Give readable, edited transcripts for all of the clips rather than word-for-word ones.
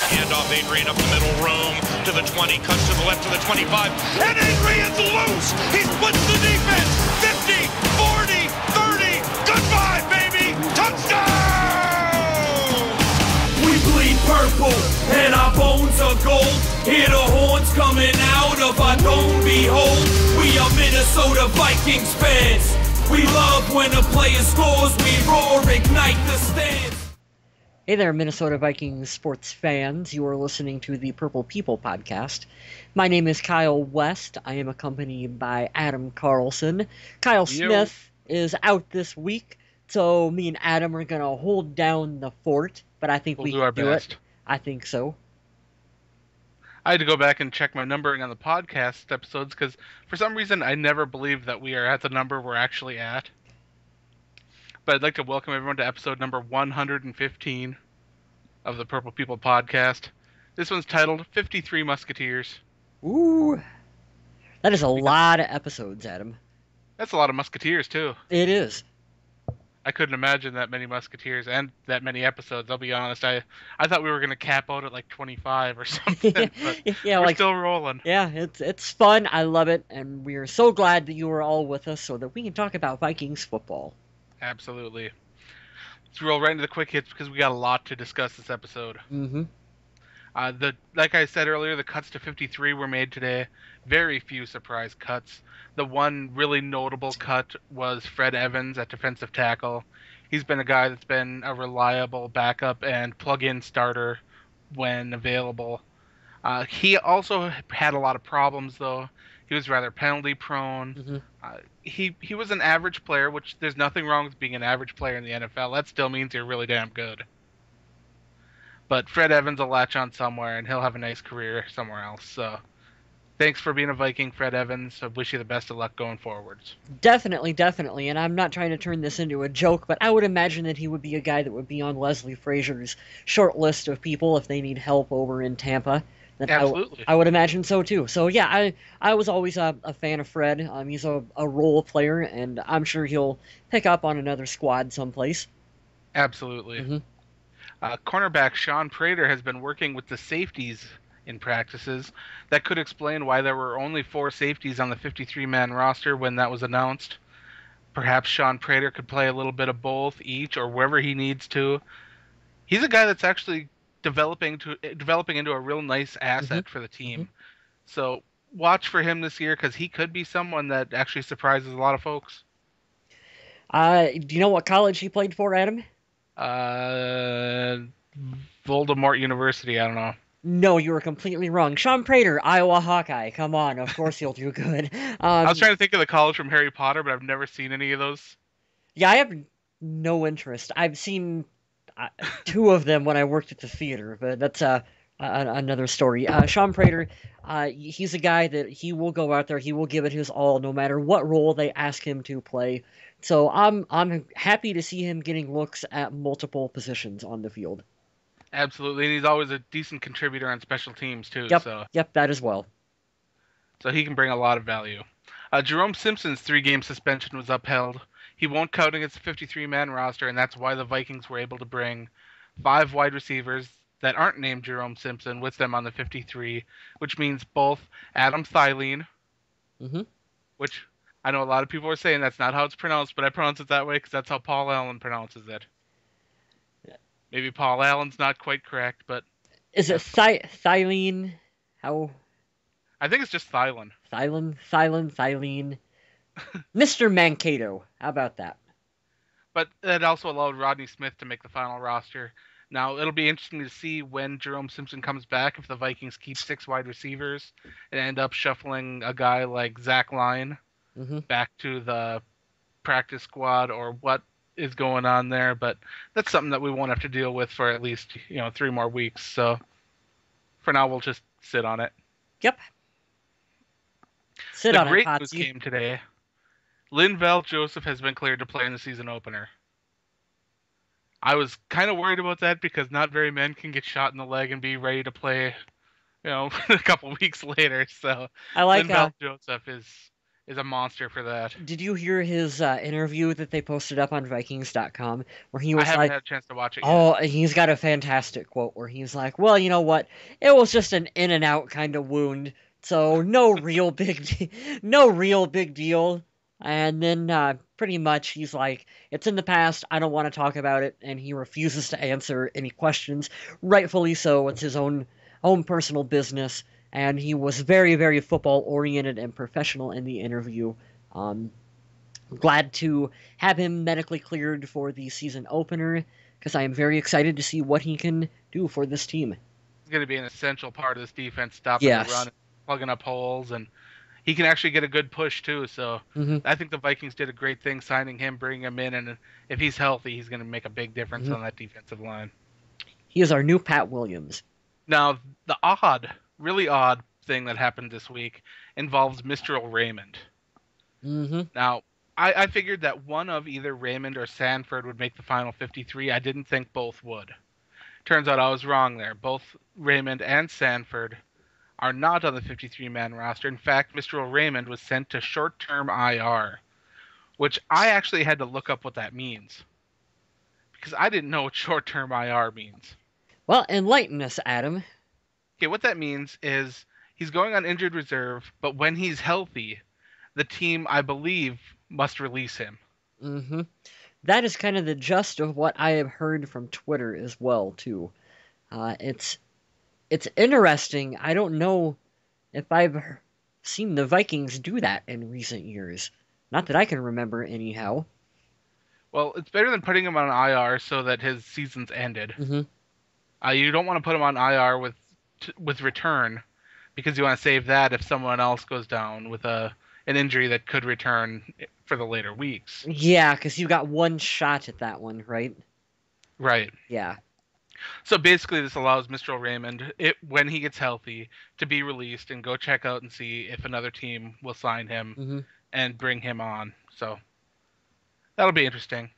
Handoff, Adrian up the middle, room to the 20, cuts to the left to the 25, and Adrian's loose! He splits the defense! 50, 40, 30, goodbye, baby! Touchdown! We bleed purple, and our bones are gold. Hear the horns coming out of our dome, behold. We are Minnesota Vikings fans. We love when a player scores, we roar, ignite the stands. Hey there, Minnesota Vikings sports fans. You are listening to the Purple People podcast. My name is Kyle West. I am accompanied by Adam Carlson. Kyle Smith is out this week, so me and Adam are going to hold down the fort, but I think we can do it. I think so. I had to go back and check my numbering on the podcast episodes because for some reason I never believed that we are at the number we're actually at. But I'd like to welcome everyone to episode number 115 of the Purple People podcast. This one's titled 53 Musketeers. Ooh, that is a lot of episodes, Adam. That's a lot of Musketeers, too. It is. I couldn't imagine that many Musketeers and that many episodes, I'll be honest. I thought we were going to cap out at like 25 or something, but yeah, we're still rolling. Yeah, it's fun. I love it, and we are so glad that you are all with us so that we can talk about Vikings football. Absolutely. Let's roll right into the quick hits because we got a lot to discuss this episode. Mm-hmm. Like I said earlier, the cuts to 53 were made today. Very few surprise cuts. The one really notable cut was Fred Evans at defensive tackle. He's been a guy that's been a reliable backup and plug-in starter when available. He also had a lot of problems, though. He was rather penalty prone. Mm-hmm. He was an average player, which there's nothing wrong with being an average player in the NFL. That still means you're really damn good. But Fred Evans will latch on somewhere, and he'll have a nice career somewhere else. So thanks for being a Viking, Fred Evans. I wish you the best of luck going forwards. Definitely. And I'm not trying to turn this into a joke, but I would imagine that he would be a guy that would be on Leslie Frazier's short list of people if they need help over in Tampa. Absolutely. I would imagine so, too. So, yeah, I was always a fan of Fred. He's a role player, and I'm sure he'll pick up on another squad someplace. Absolutely. Mm-hmm. Cornerback Sean Prater has been working with the safeties in practices. That could explain why there were only 4 safeties on the 53-man roster when that was announced. Perhaps Sean Prater could play a little bit of both, each, or wherever he needs to. He's a guy that's actually developing into a real nice asset for the team. Mm-hmm. So watch for him this year because he could be someone that actually surprises a lot of folks. Do you know what college he played for, Adam? Voldemort University, I don't know. No, you were completely wrong. Sean Prater, Iowa Hawkeye. Come on, of course he'll do good. I was trying to think of the college from Harry Potter, but I've never seen any of those. Yeah, I have no interest. I've seen 2 of them when I worked at the theater, but that's another story. Sean Prater, he's a guy that he will go out there, he will give it his all no matter what role they ask him to play. So I'm happy to see him getting looks at multiple positions on the field. Absolutely, and he's always a decent contributor on special teams too. Yep, that as well. So he can bring a lot of value. Jerome Simpson's 3-game suspension was upheld. He won't count against the 53-man roster, and that's why the Vikings were able to bring 5 wide receivers that aren't named Jerome Simpson with them on the 53, which means both Adam Thielen, which I know a lot of people are saying that's not how it's pronounced, but I pronounce it that way because that's how Paul Allen pronounces it. Maybe Paul Allen's not quite correct, but... Is it Thielen? How? I think it's just Thielen. Thielen. Mr. Mankato. How about that? But it also allowed Rodney Smith to make the final roster. Now, it'll be interesting to see when Jerome Simpson comes back if the Vikings keep 6 wide receivers and end up shuffling a guy like Zach Line back to the practice squad or what is going on there. But that's something that we won't have to deal with for at least 3 more weeks. So for now, we'll just sit on it. Yep. Sit on it, The great news came today. Linval Joseph has been cleared to play in the season opener. I was kind of worried about that because not very many can get shot in the leg and be ready to play, a couple weeks later. So I like Linval Joseph is is a monster for that. Did you hear his interview that they posted up on Vikings.com where he I was haven't like, had a chance to watch it yet. oh, he's got a fantastic quote where he's like, well, you know what? It was just an in and out kind of wound, so no real no real big deal. And then pretty much he's like, it's in the past. I don't want to talk about it, and he refuses to answer any questions. Rightfully so. It's his own personal business, and he was very, very football oriented and professional in the interview. Um, Glad to have him medically cleared for the season opener because I am very excited to see what he can do for this team. He's going to be an essential part of this defense, stopping the run, plugging up holes, and he can actually get a good push too. So I think the Vikings did a great thing signing him, bringing him in, and if he's healthy, he's going to make a big difference on that defensive line. He is our new Pat Williams. Now, the really odd thing that happened this week involves Mr. Raymond. Now, I figured that one of either Raymond or Sanford would make the final 53. I didn't think both would. Turns out I was wrong there. Both Raymond and Sanford are not on the 53-man roster. In fact, Mr. Raymond was sent to short-term IR, which I actually had to look up what that means because I didn't know what short-term IR means. Well, enlighten us, Adam. Okay, what that means is he's going on injured reserve, but when he's healthy, the team, I believe, must release him. That is kind of the gist of what I have heard from Twitter as well, too. It's interesting. I don't know if I've seen the Vikings do that in recent years. Not that I can remember, anyhow. Well, it's better than putting him on IR so that his season's ended. You don't want to put him on IR with return because you want to save that if someone else goes down with an injury that could return for the later weeks. Yeah, because you got one shot at that one, right? Right. Yeah. So basically this allows Mr. Raymond, when he gets healthy, to be released and go check out and see if another team will sign him and bring him on. So that'll be interesting.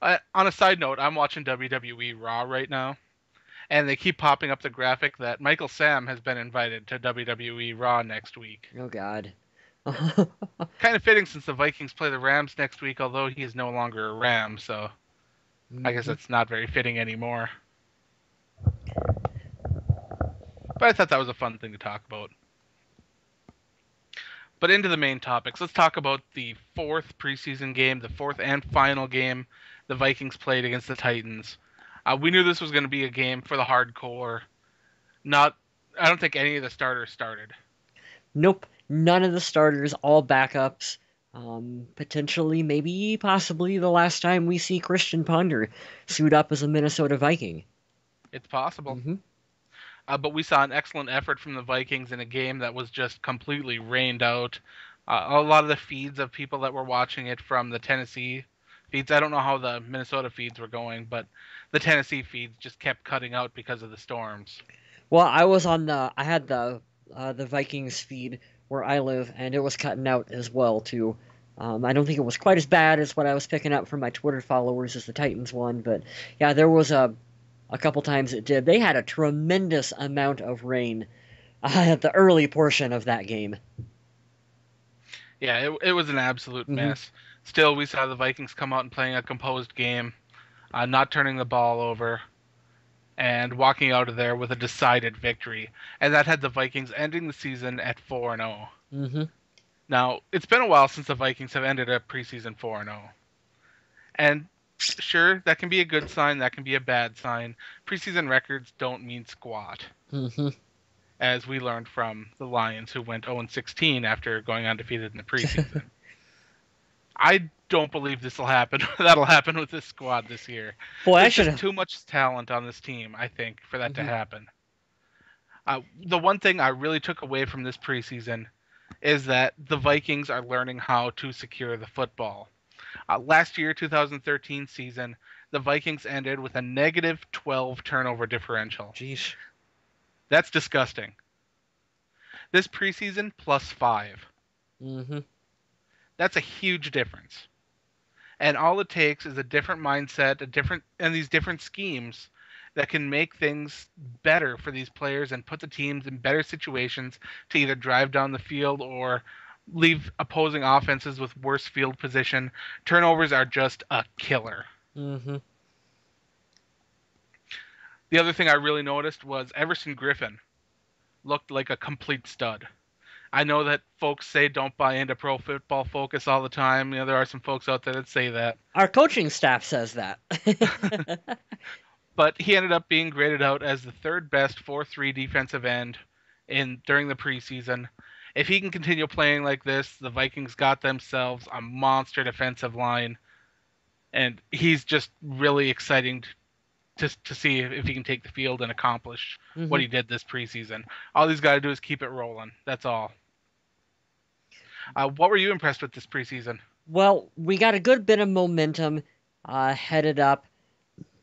On a side note, I'm watching WWE Raw right now, and they keep popping up the graphic that Michael Sam has been invited to WWE Raw next week. Oh, God. Kind of fitting since the Vikings play the Rams next week, although he is no longer a Ram, so I guess that's not very fitting anymore. But I thought that was a fun thing to talk about. But into the main topics. Let's talk about the fourth preseason game, the fourth and final game the Vikings played against the Titans. We knew this was going to be a game for the hardcore. I don't think any of the starters started. Nope. None of the starters, all backups. Potentially, maybe, possibly the last time we see Christian Ponder suit up as a Minnesota Viking. It's possible. But we saw an excellent effort from the Vikings in a game that was just completely rained out. A lot of the feeds of people that were watching it from the Tennessee feeds, I don't know how the Minnesota feeds were going, but the Tennessee feeds just kept cutting out because of the storms. Well, I had the Vikings feed where I live, and it was cutting out as well, too. I don't think it was quite as bad as what I was picking up from my Twitter followers as the Titans one, but yeah, there was a couple times it did. They had a tremendous amount of rain at the early portion of that game. Yeah, it was an absolute mess. Still, we saw the Vikings come out and playing a composed game, not turning the ball over, and walking out of there with a decided victory. And that had the Vikings ending the season at 4-0. Now, it's been a while since the Vikings have ended a preseason 4-0. And sure, that can be a good sign, that can be a bad sign. Preseason records don't mean squat. As we learned from the Lions, who went 0-16 after going undefeated in the preseason. I don't believe this will happen. That'll happen with this squad this year. Boy, There's just too much talent on this team, I think, for that to happen. The one thing I really took away from this preseason is that the Vikings are learning how to secure the football. Last year, 2013 season, the Vikings ended with a negative 12 turnover differential. Jeez. That's disgusting. This preseason, +5. That's a huge difference. And all it takes is a different mindset, and these different schemes that can make things better for these players and put the teams in better situations to either drive down the field or leave opposing offenses with worse field position. Turnovers are just a killer. Mm-hmm. The other thing I really noticed was Everson Griffin looked like a complete stud. I know that folks say don't buy into Pro Football Focus all the time. There are some folks out there that say that. Our coaching staff says that. But he ended up being graded out as the third best 4-3 defensive end during the preseason. If he can continue playing like this, the Vikings got themselves a monster defensive line. And he's just really exciting to see if he can take the field and accomplish what he did this preseason. All he's got to do is keep it rolling. That's all. What were you impressed with this preseason? Well, we got a good bit of momentum headed up.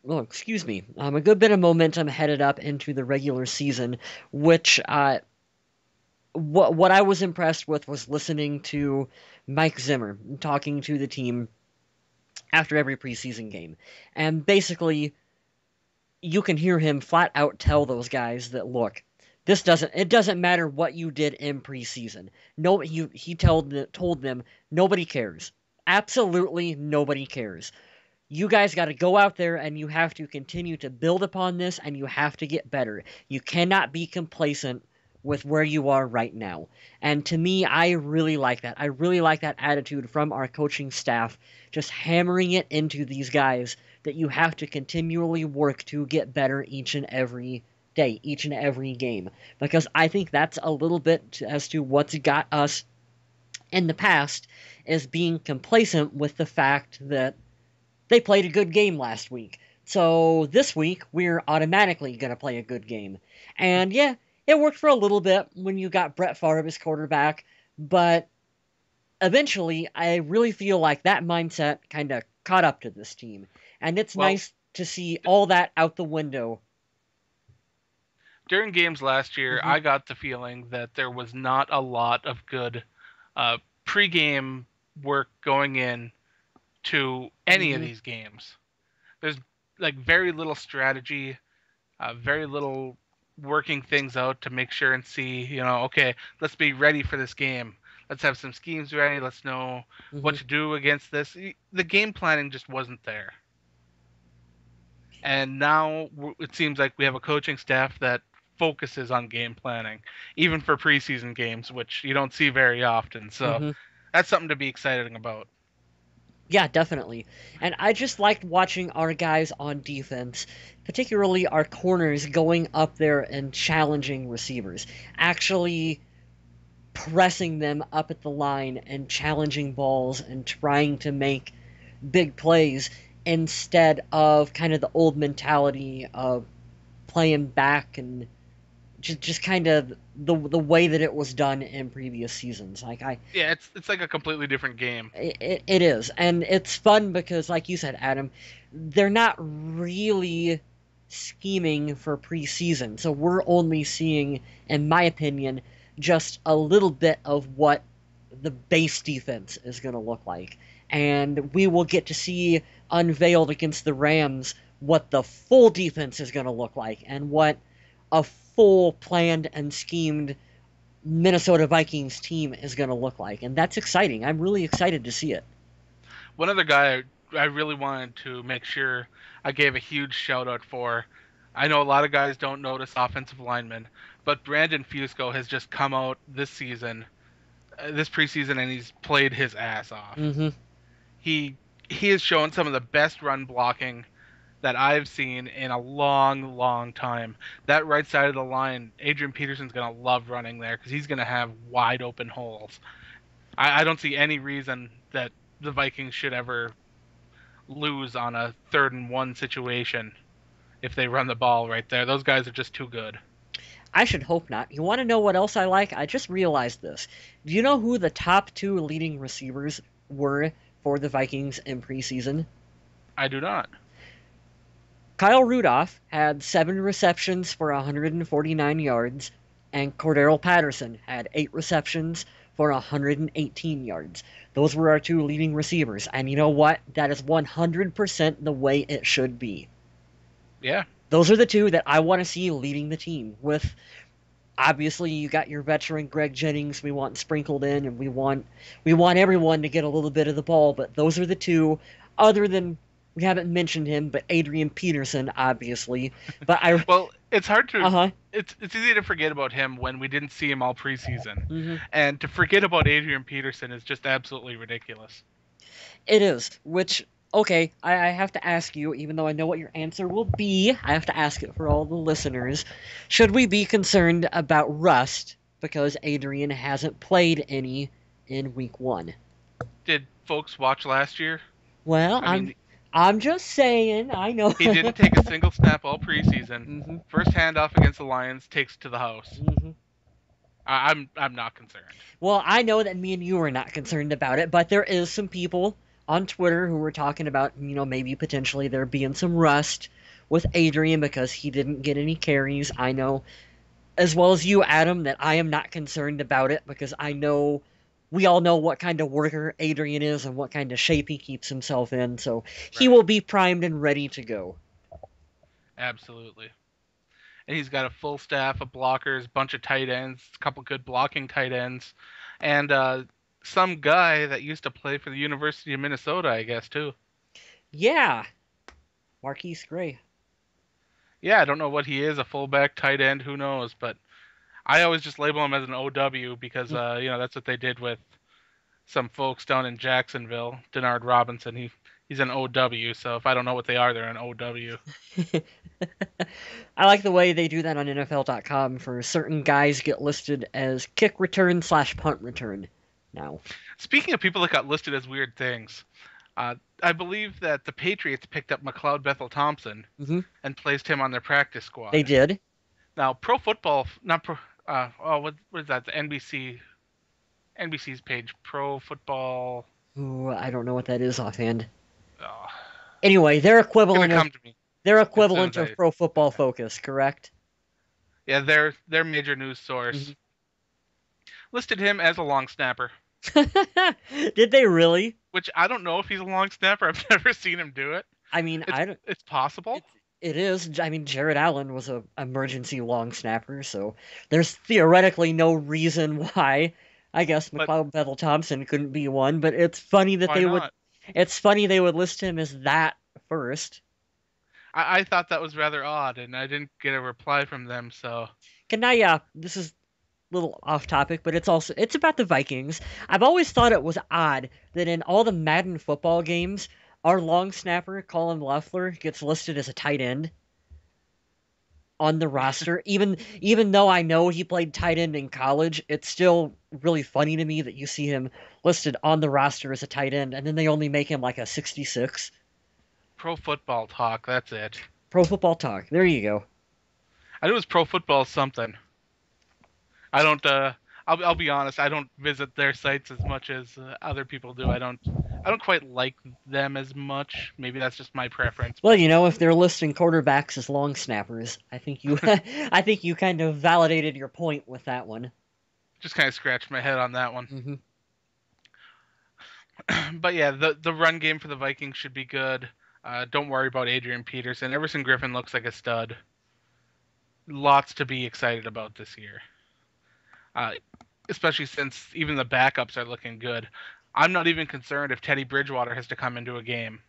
Oh, excuse me. A good bit of momentum headed up into the regular season, which what I was impressed with was listening to Mike Zimmer talking to the team after every preseason game. And basically, you can hear him flat out tell those guys that, look, it doesn't matter what you did in preseason. No, he told them nobody cares. Absolutely nobody cares. You guys got to go out there and you have to continue to build upon this and you have to get better. You cannot be complacent with where you are right now. And to me, I really like that. I really like that attitude from our coaching staff, just hammering it into these guys that you have to continually work to get better each and every day, each and every game. Because I think that's a little bit as to what's got us in the past, is being complacent with the fact that they played a good game last week. So this week, we're automatically going to play a good game. And yeah, it worked for a little bit when you got Brett Favre as quarterback, but eventually, I really feel like that mindset kind of caught up to this team. And it's nice to see all that out the window. During games last year, I got the feeling that there was not a lot of good pregame work going in to any of these games. There's like very little strategy, very little working things out to make sure and see, okay, let's be ready for this game. Let's have some schemes ready. Let's know what to do against this. The game planning just wasn't there. And now it seems like we have a coaching staff that focuses on game planning, even for preseason games, which you don't see very often. So that's something to be excited about. Yeah, definitely. And I just liked watching our guys on defense, particularly our corners, going up there and challenging receivers, actually pressing them up at the line and challenging balls and trying to make big plays instead of kind of the old mentality of playing back and just kind of the way that it was done in previous seasons. It's like a completely different game. It is, and it's fun because, like you said, Adam, they're not really scheming for preseason, so we're only seeing, in my opinion, just a little bit of what the base defense is going to look like, and we will get to see unveiled against the Rams what the full defense is going to look like, and what a full planned and schemed Minnesota Vikings team is going to look like. And that's exciting. I'm really excited to see it. One other guy I really wanted to make sure I gave a huge shout out for. I know a lot of guys don't notice offensive linemen, but Brandon Fusco has just come out this preseason, and he's played his ass off. He has shown some of the best run blocking that I've seen in a long, long time. That right side of the line, Adrian Peterson's going to love running there because he's going to have wide open holes. I don't see any reason that the Vikings should ever lose on a 3rd and 1 situation if they run the ball right there. Those guys are just too good. I should hope not. You want to know what else I like? I just realized this. Do you know who the top 2 leading receivers were for the Vikings in preseason? I do not. Kyle Rudolph had 7 receptions for 149 yards, and Cordero Patterson had 8 receptions for 118 yards. Those were our 2 leading receivers, and you know what? That is 100% the way it should be. Yeah. Those are the 2 that I want to see leading the team. Obviously, you got your veteran Greg Jennings we want sprinkled in, and we want everyone to get a little bit of the ball, but those are the two, other than, we haven't mentioned him, but Adrian Peterson, obviously. But Well, it's hard to. Uh-huh. It's easy to forget about him when we didn't see him all preseason, Mm-hmm. and to forget about Adrian Peterson is just absolutely ridiculous. It is, which, okay, I have to ask you, even though I know what your answer will be, I have to ask it for all the listeners. Should we be concerned about rust because Adrian hasn't played any in week 1? Did folks watch last year? Well, I mean, I'm just saying, I know. he didn't take a single snap all preseason. Mm-hmm. First handoff against the Lions takes to the house. Mm-hmm. I'm not concerned. Well, I know that me and you are not concerned about it, but there is some people on Twitter who were talking about, maybe potentially there being some rust with Adrian because he didn't get any carries. I know, as well as you, Adam, that I am not concerned about it because I know we all know what kind of worker Adrian is and what kind of shape he keeps himself in, so he will be primed and ready to go. Absolutely. And he's got a full staff of blockers, bunch of tight ends, a couple good blocking tight ends, and some guy that used to play for the University of Minnesota, I guess, too. Yeah. Marquise Gray. Yeah, I don't know what he is, a fullback, tight end, who knows, but I always just label him as an OW because, that's what they did with some folks down in Jacksonville. Denard Robinson, he's an OW, so if I don't know what they are, they're an OW. I like the way they do that on NFL.com for certain guys get listed as kick return / punt return now. Speaking of people that got listed as weird things, I believe that the Patriots picked up McLeod Bethel-Thompson and placed him on their practice squad. They did. Now, Pro Football, not Pro, what is that? The NBC's page, Pro Football. Ooh, I don't know what that is offhand. Oh, Anyway, they're it's equivalent gonna come to me. They're equivalent As soon as of Pro Football Focus, correct? Yeah, their major news source listed him as a long snapper. Did they really? Which I don't know if he's a long snapper. I've never seen him do it. I mean, It's possible. It is. I mean, Jared Allen was a emergency long snapper, so there's theoretically no reason why. I guess McLeod Bethel-Thompson couldn't be one, but it's funny that they would. It's funny they would list him as that first. I thought that was rather odd, and I didn't get a reply from them. So This is a little off topic, but it's about the Vikings. I've always thought it was odd that in all the Madden football games, our long snapper Colin Loeffler gets listed as a tight end on the roster. Even though I know he played tight end in college, it's still really funny to me that you see him listed on the roster as a tight end, and then they only make him like a 66. Pro Football Talk, that's it. Pro Football Talk. There you go. I knew it was Pro Football something. I don't. I'll be honest. I don't visit their sites as much as other people do. I don't quite like them as much. Maybe that's just my preference. Well, if they're listing quarterbacks as long snappers, I think you kind of validated your point with that one. Just kind of scratched my head on that one. But yeah, the run game for the Vikings should be good. Don't worry about Adrian Peterson. Everson Griffin looks like a stud. Lots to be excited about this year. Especially since even the backups are looking good. I'm not even concerned if Teddy Bridgewater has to come into a game.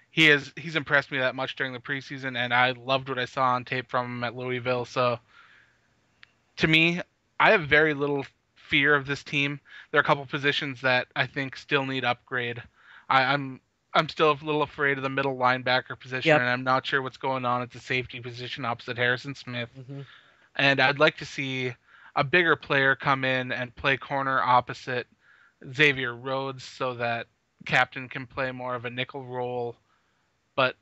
He's impressed me that much during the preseason, and I loved what I saw on tape from him at Louisville. So, to me, I have very little fear of this team. There are a couple positions that I think still need upgrade. I'm still a little afraid of the middle linebacker position, and I'm not sure what's going on at the safety position opposite Harrison Smith. And I'd like to see a bigger player come in and play corner opposite Xavier Rhodes so that Captain can play more of a nickel role. But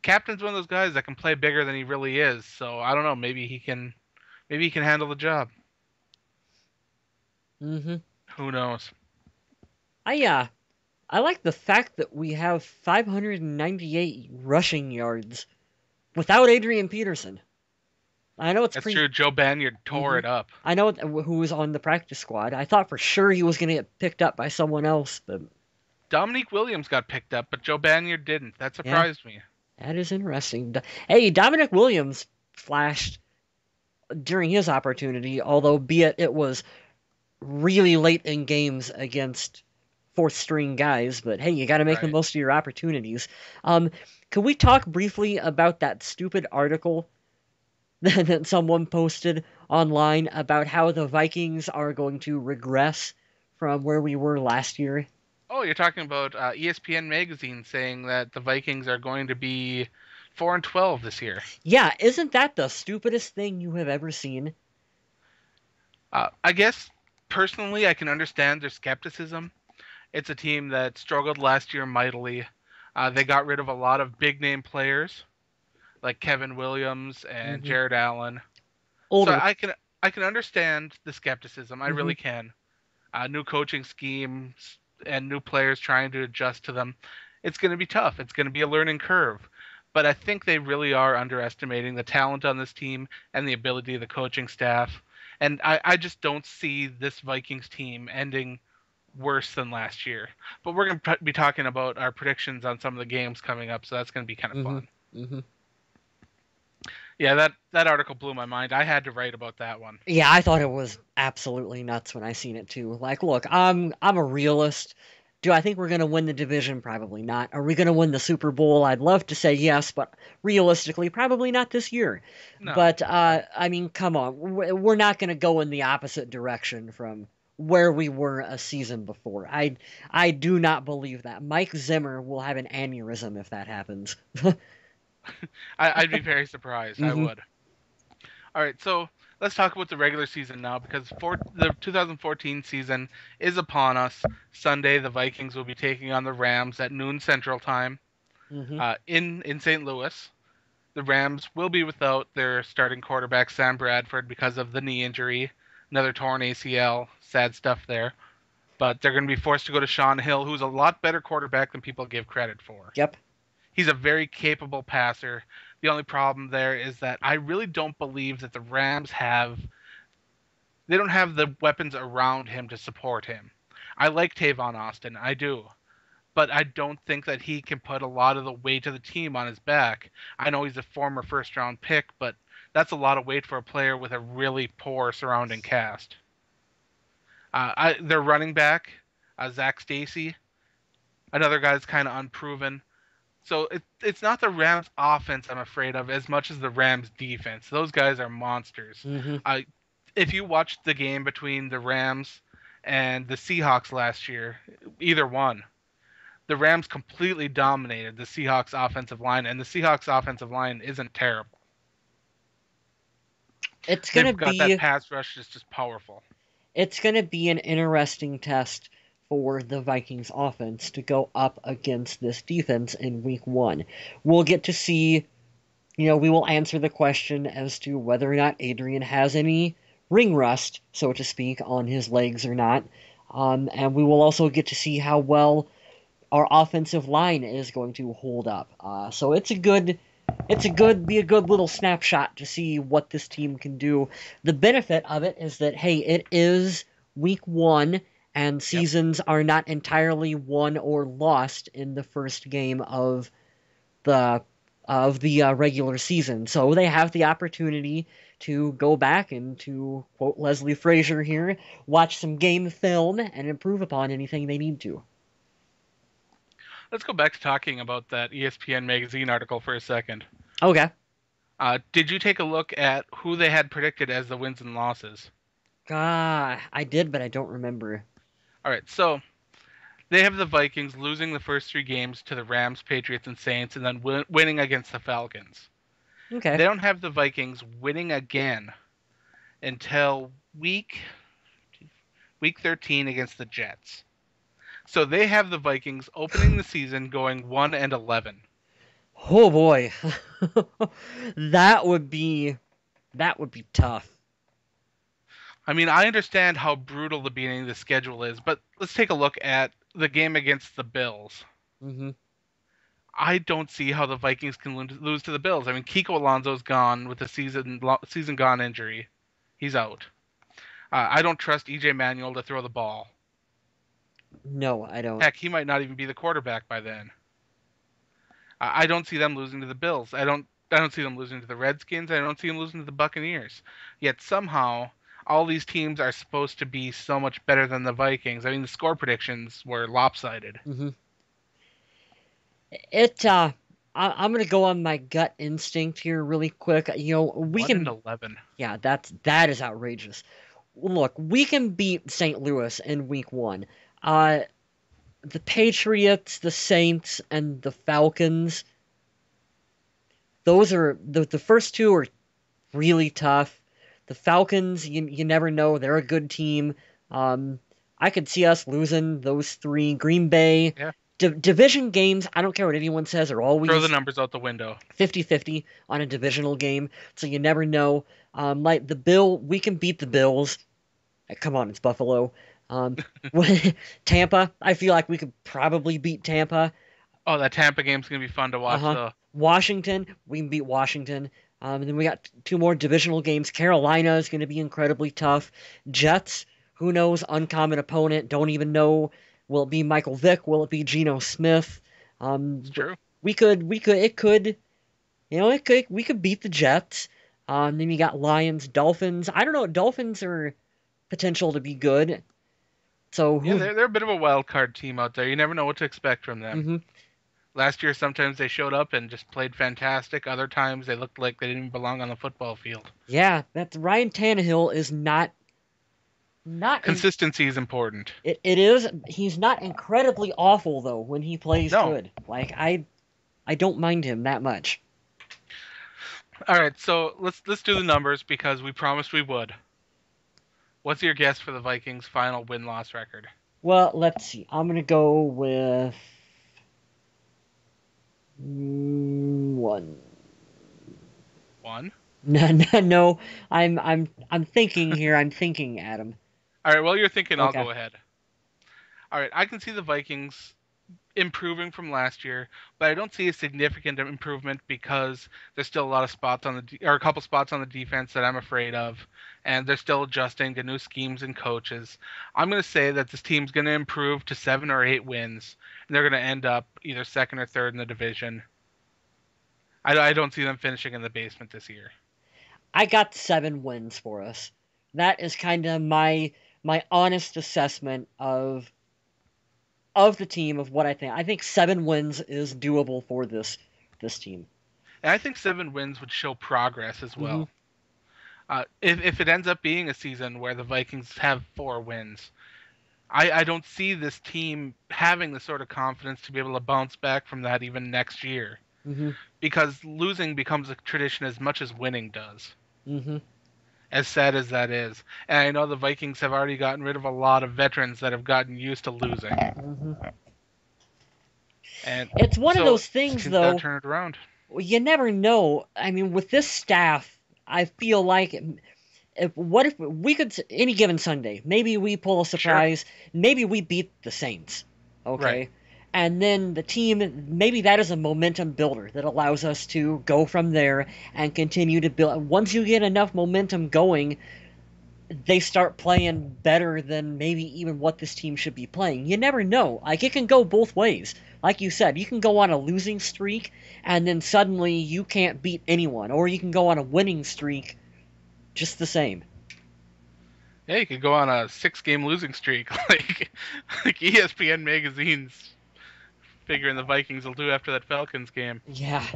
Captain's one of those guys that can play bigger than he really is. So I don't know. Maybe he can handle the job. Who knows? I like the fact that we have 598 rushing yards without Adrian Peterson. I know it's true. Joe Banyard tore it up. I know who was on the practice squad. I thought for sure he was going to get picked up by someone else, but Dominique Williams got picked up, but Joe Banyard didn't. That surprised me. That is interesting. Hey, Dominic Williams flashed during his opportunity, although be it was really late in games against fourth string guys, but hey, you got to make the Right. most of your opportunities. Um, can we talk briefly about that stupid article that someone posted online about how the Vikings are going to regress from where we were last year? Oh, you're talking about ESPN magazine saying that the Vikings are going to be 4-12 this year. Yeah, isn't that the stupidest thing you have ever seen? I guess personally, I can understand their skepticism. It's a team that struggled last year mightily. They got rid of a lot of big name players like Kevin Williams and Hmm. Jared Allen. So Older. I can understand the skepticism. I Hmm. really can. New coaching schemes and new players trying to adjust to them. It's going to be tough. It's going to be a learning curve. But I think they really are underestimating the talent on this team and the ability of the coaching staff. And I just don't see this Vikings team ending worse than last year. But we're going to be talking about our predictions on some of the games coming up, so that's going to be kind of Hmm. fun. Hmm. Yeah, that article blew my mind. I had to write about that one. Yeah, I thought it was absolutely nuts when I seen it too. Like, look, I'm a realist. Do I think we're gonna win the division? Probably not. Are we gonna win the Super Bowl? I'd love to say yes, but realistically, probably not this year. No. But I mean, come on, we're not gonna go in the opposite direction from where we were a season before. I do not believe that. Mike Zimmer will have an aneurysm if that happens. I'd be very surprised. I Hmm. would. All right, so let's talk about the regular season now because the 2014 season is upon us. Sunday, the Vikings will be taking on the Rams at noon Central Time Hmm. in St. Louis. The Rams will be without their starting quarterback Sam Bradford because of the knee injury, another torn ACL. Sad stuff there. But they're going to be forced to go to Sean Hill, who's a lot better quarterback than people give credit for. Yep. He's a very capable passer. The only problem there is that I really don't believe that the Rams have they don't have the weapons around him to support him. I like Tavon Austin, I do, but I don't think that he can put a lot of the weight of the team on his back. I know he's a former first round pick, but that's a lot of weight for a player with a really poor surrounding cast. Their running back, Zach Stacy, another guy that's kind of unproven. So it's not the Rams offense I'm afraid of as much as the Rams defense. Those guys are monsters. Hmm. Uh, if you watched the game between the Rams and the Seahawks last year, either one, the Rams completely dominated the Seahawks offensive line, and the Seahawks offensive line isn't terrible. It's gonna They've got that be pass rush that's just powerful. it's going to be an interesting test for the Vikings offense to go up against this defense in week one. We'll get to see, we will answer the question as to whether or not Adrian has any ring rust, so to speak, on his legs or not. And we will also get to see how well our offensive line is going to hold up. So be a good little snapshot to see what this team can do. The benefit of it is that hey, it is week one, and Yep. seasons are not entirely won or lost in the first game of the regular season. So they have the opportunity to go back and, to quote Leslie Frazier here, watch some game film and improve upon anything they need to. Let's go back to talking about that ESPN magazine article for a second. Okay. Did you take a look at who they had predicted as the wins and losses? I did, but I don't remember. All right, so they have the Vikings losing the first three games to the Rams, Patriots, and Saints, and then winning against the Falcons. Okay. They don't have the Vikings winning again until week 13 against the Jets. So they have the Vikings opening the season going 1-11. Oh boy. That would be tough. I mean, I understand how brutal the beginning of the schedule is, but let's take a look at the game against the Bills. Hmm. I don't see how the Vikings can lose to the Bills. I mean, Kiko Alonso's gone with the season gone injury. He's out. I don't trust EJ Manuel to throw the ball. No, I don't. Heck, he might not even be the quarterback by then. I don't see them losing to the Bills. I don't I don't see them losing to the Redskins. I don't see them losing to the Buccaneers. Yet somehow all these teams are supposed to be so much better than the Vikings. I mean, the score predictions were lopsided. Hmm. I'm gonna go on my gut instinct here really quick. We 1-11. yeah, that is outrageous. Look, we can beat St. Louis in week 1. Uh, the Patriots, the Saints, and the Falcons, those are the first two are really tough. The Falcons, you never know. They're a good team. I could see us losing those 3. Green Bay, Yeah. Division games, I don't care what anyone says, are Throw the always numbers out the window. 50-50 on a divisional game, so you never know. Like we can beat the Bills. Come on, it's Buffalo. Um, Tampa, I feel like we could probably beat Tampa. Oh, that Tampa game's going to be fun to watch, though. Washington, we can beat Washington. And then we got 2 more divisional games. Carolina is going to be incredibly tough. Jets, who knows? Uncommon opponent. Don't even know. Will it be Michael Vick? Will it be Geno Smith? It's true. We could beat the Jets. Then you got Lions, Dolphins. I don't know. Dolphins are potential to be good. So Yeah, they're a bit of a wild card team out there. You never know what to expect from them. Mm-hmm. Last year, sometimes they showed up and just played fantastic. Other times, they looked like they didn't even belong on the football field. Yeah, that Ryan Tannehill is not Consistency is important. It is. He's not incredibly awful though when he plays good. Like I don't mind him that much. All right, so let's do the numbers because we promised we would. What's your guess for the Vikings' final win-loss record? Well, let's see. I'm gonna go with 1. 1? No. I'm thinking here. I'm thinking, Adam. All right, while you're thinking, Okay. I'll go ahead. All right, I can see the Vikings improving from last year, but I don't see a significant improvement because there's still a lot of spots a couple spots on the defense that I'm afraid of, and they're still adjusting to new schemes and coaches. I'm going to say that this team's going to improve to 7 or 8 wins, and they're going to end up either second or third in the division. I don't see them finishing in the basement this year. I got 7 wins for us. That is kind of my honest assessment of the team, of what I think. I think 7 wins is doable for this team. And I think 7 wins would show progress as well. Mm-hmm. If it ends up being a season where the Vikings have 4 wins, I don't see this team having the sort of confidence to be able to bounce back from that even next year. Mm-hmm. Because losing becomes a tradition as much as winning does. Mm-hmm. As sad as that is. And I know the Vikings have already gotten rid of a lot of veterans that have gotten used to losing. Mm-hmm. And it's one of those things, though. Turn it around. You never know. I mean, with this staff, I feel like what if we could, any given Sunday, maybe we pull a surprise, maybe we beat the Saints, okay? Right. And then the team, maybe that is a momentum builder that allows us to go from there and continue to build. Once you get enough momentum going, they start playing better than maybe even what this team should be playing. You never know. Like, it can go both ways. Like you said, you can go on a losing streak, and then suddenly you can't beat anyone. Or you can go on a winning streak just the same. Yeah, you could go on a 6-game losing streak, like ESPN magazine's figuring the Vikings will do after that Falcons game. Yeah.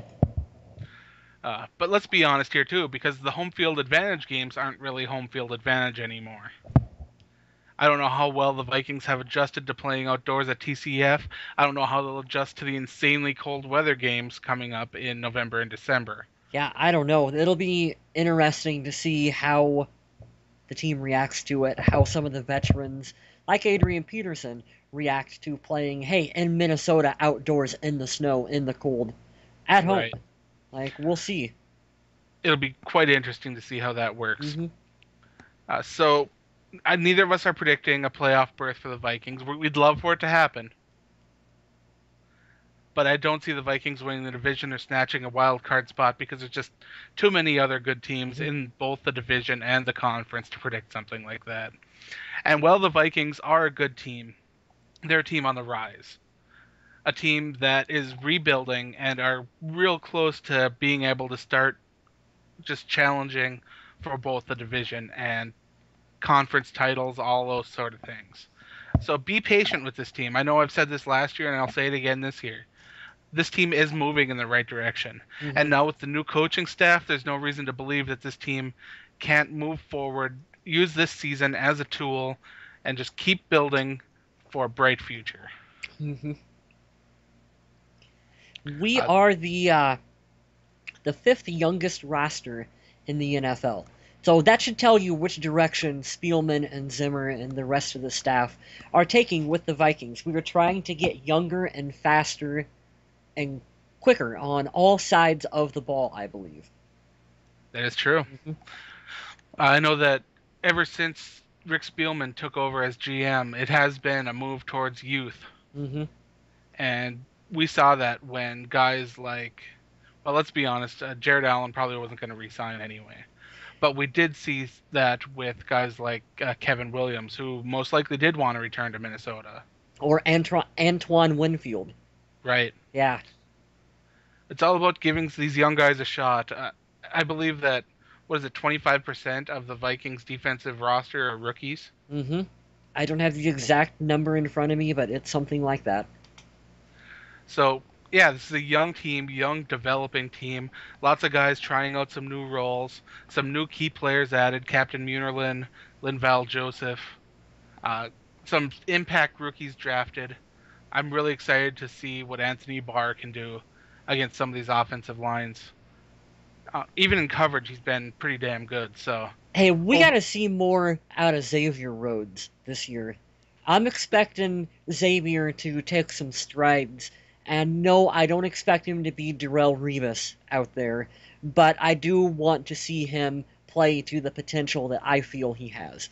But let's be honest here, too, because the home field advantage games aren't really home field advantage anymore. I don't know how well the Vikings have adjusted to playing outdoors at TCF. I don't know how they'll adjust to the insanely cold weather games coming up in November and December. Yeah, I don't know. It'll be interesting to see how the team reacts to it, how some of the veterans, like Adrian Peterson, react to playing, hey, in Minnesota, outdoors, in the snow, in the cold, at home. Right. Like, we'll see. It'll be quite interesting to see how that works. Mm-hmm. So, neither of us are predicting a playoff berth for the Vikings. We'd love for it to happen. But I don't see the Vikings winning the division or snatching a wild card spot because there's just too many other good teams in both the division and the conference to predict something like that. And while the Vikings are a good team, they're a team on the rise. a team that is rebuilding and are real close to being able to start just challenging for both the division and conference titles, all those sort of things. So be patient with this team. I know I've said this last year and I'll say it again this year. This team is moving in the right direction. And now with the new coaching staff, there's no reason to believe that this team can't move forward, use this season as a tool, and just keep building for a bright future. We are the fifth youngest roster in the NFL. So that should tell you which direction Spielman and Zimmer and the rest of the staff are taking with the Vikings. We are trying to get younger and faster and quicker on all sides of the ball, I believe. That is true. I know that ever since Rick Spielman took over as GM, it has been a move towards youth. And we saw that when guys like, well, let's be honest, Jared Allen probably wasn't going to re-sign anyway. But we did see that with guys like Kevin Williams, who most likely did want to return to Minnesota. Or Antoine Winfield. Right. Yeah. It's all about giving these young guys a shot. I believe that, 25% of the Vikings defensive roster are rookies? I don't have the exact number in front of me, but it's something like that. So, yeah, this is a young team, young developing team. Lots of guys trying out some new roles, some new key players added, Captain Munerlin, Linval Joseph, some impact rookies drafted. I'm really excited to see what Anthony Barr can do against some of these offensive lines. Even in coverage, he's been pretty damn good. So, hey, we got to see more out of Xavier Rhodes this year. I'm expecting Xavier to take some strides. And no, I don't expect him to be Darrelle Revis out there, but I do want to see him play to the potential that I feel he has.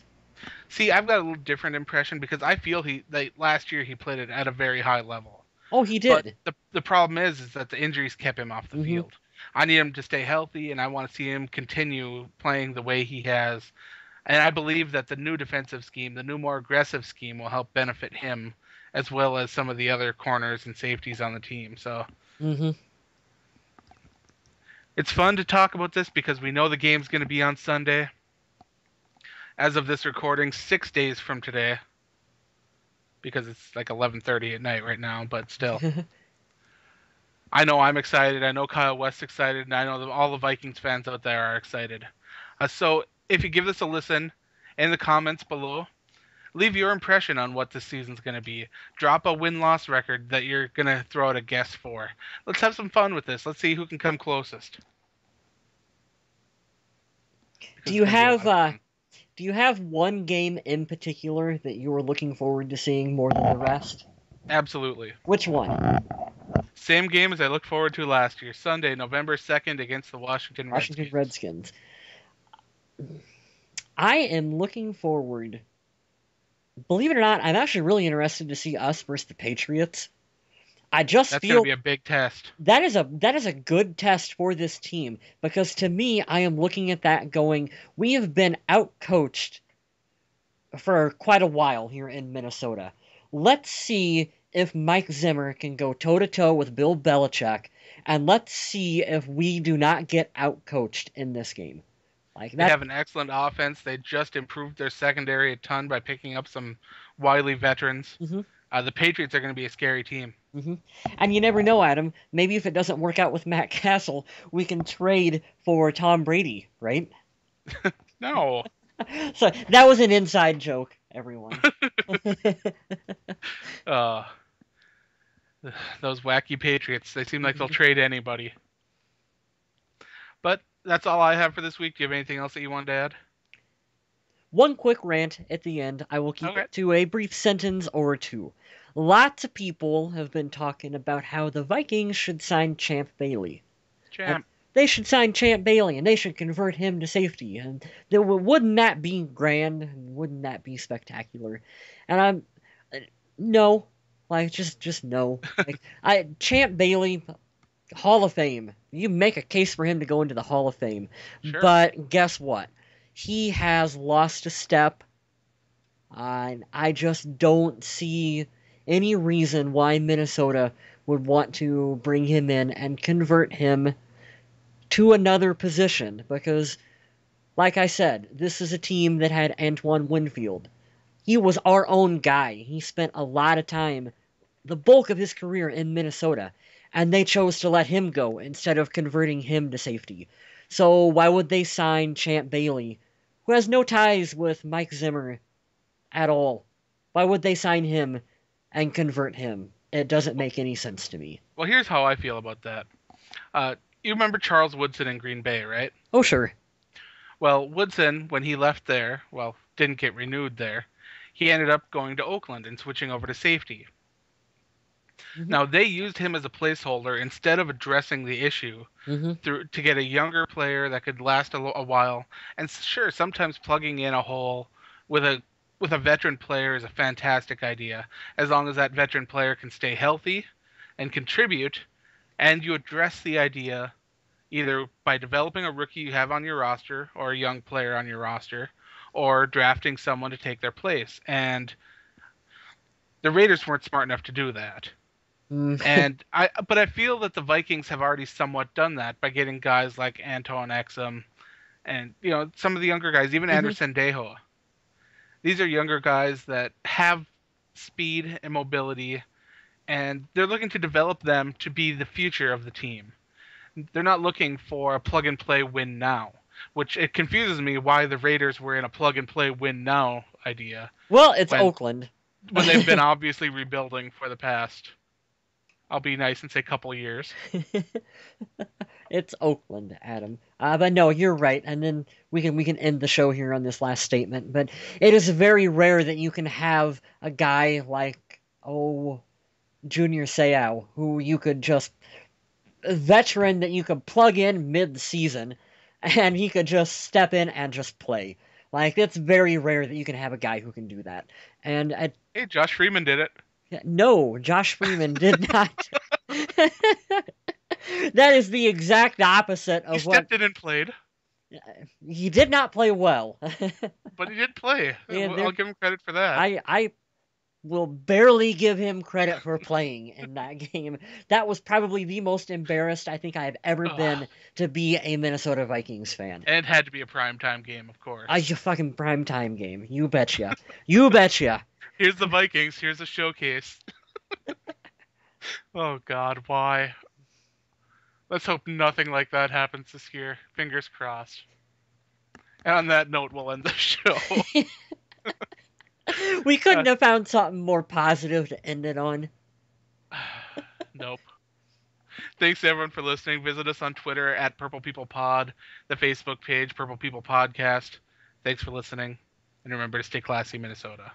See, I've got a little different impression because I feel that last year he played it at a very high level. Oh, he did. But the problem is that the injuries kept him off the field. I need him to stay healthy, and I want to see him continue playing the way he has. And I believe that the new defensive scheme, the new more aggressive scheme, will help benefit him as well as some of the other corners and safeties on the team. So it's fun to talk about this because we know the game's going to be on Sunday. As of this recording, 6 days from today, because it's like 11:30 at night right now, but still. I know I'm excited. I know Kyle West's excited, and I know that all the Vikings fans out there are excited. So if you give this a listen in the comments below, leave your impression on what this season's going to be. Drop a win-loss record that you're going to throw out a guess for. Let's have some fun with this. Let's see who can come closest. Do you have one game in particular that you were looking forward to seeing more than the rest? Absolutely. Which one? Same game as I looked forward to last year. Sunday, November 2nd against the Washington Redskins. I am looking forward. Believe it or not, I'm actually really interested to see us versus the Patriots. That's going to be a big test. That is a good test for this team because to me, I am looking at that going, we have been outcoached for quite a while here in Minnesota. Let's see if Mike Zimmer can go toe-to-toe with Bill Belichick, and let's see if we do not get outcoached in this game. They have an excellent offense. They just improved their secondary a ton by picking up some wily veterans. The Patriots are going to be a scary team. And you never know, Adam. Maybe if it doesn't work out with Matt Castle, we can trade for Tom Brady, right? No. So that was an inside joke, everyone. Those wacky Patriots. They seem like they'll trade anybody. But that's all I have for this week. Do you have anything else that you wanted to add? One quick rant at the end. I will keep it to a brief sentence or two. Lots of people have been talking about how the Vikings should sign Champ Bailey. They should sign Champ Bailey, and they should convert him to safety. And wouldn't that be grand? Wouldn't that be spectacular? And no. Like, just no. Like, Champ Bailey, Hall of Fame. You make a case for him to go into the Hall of Fame. Sure. But guess what? He has lost a step. And I just don't see any reason why Minnesota would want to bring him in and convert him to another position because, like I said, this is a team that had Antoine Winfield. He was our own guy. He spent a lot of time, the bulk of his career in Minnesota, and they chose to let him go instead of converting him to safety. So why would they sign Champ Bailey, who has no ties with Mike Zimmer at all? Why would they sign him and convert him? It doesn't make any sense to me. Well, here's how I feel about that. You remember Charles Woodson in Green Bay, right? Oh, sure. Well, Woodson, when he left there, didn't get renewed there. He ended up going to Oakland and switching over to safety. Mm-hmm. Now, they used him as a placeholder instead of addressing the issue to get a younger player that could last a while. And sure, sometimes plugging in a hole with a veteran player is a fantastic idea, as long as that veteran player can stay healthy and contribute, and you address the idea either by developing a rookie you have on your roster or a young player on your roster, or drafting someone to take their place. And the Raiders weren't smart enough to do that. But I feel that the Vikings have already somewhat done that by getting guys like Anton Exum and some of the younger guys, even Anderson Dejo. These are younger guys that have speed and mobility, and they're looking to develop them to be the future of the team. They're not looking for a plug-and-play win now, which it confuses me why the Raiders were in a plug-and-play win now idea. Well, it's Oakland. When they've been obviously rebuilding for the past, I'll be nice and say couple years. It's Oakland, Adam. But no, you're right. And then we can end the show here on this last statement. But it is very rare that you can have a guy like Junior Seau, who you could just a veteran that you could plug in mid-season, and he could just step in and just play. Like, it's very rare that you can have a guy who can do that. And hey, Josh Freeman did it. No, Josh Freeman did not. That is the exact opposite of what... He stepped in and played. He did not play well. But he did play. Yeah, I'll give him credit for that. I will barely give him credit for playing in that game. That was probably the most embarrassed I think I have ever been to be a Minnesota Vikings fan. And it had to be a primetime game, of course. A fucking primetime game. You betcha. You betcha. Here's the Vikings. Here's a showcase. Oh, God, why? Let's hope nothing like that happens this year. Fingers crossed. And on that note, we'll end the show. We couldn't have found something more positive to end it on. Nope. Thanks everyone for listening. Visit us on Twitter at Purple People Pod, the Facebook page Purple People Podcast. Thanks for listening, and remember to stay classy, Minnesota.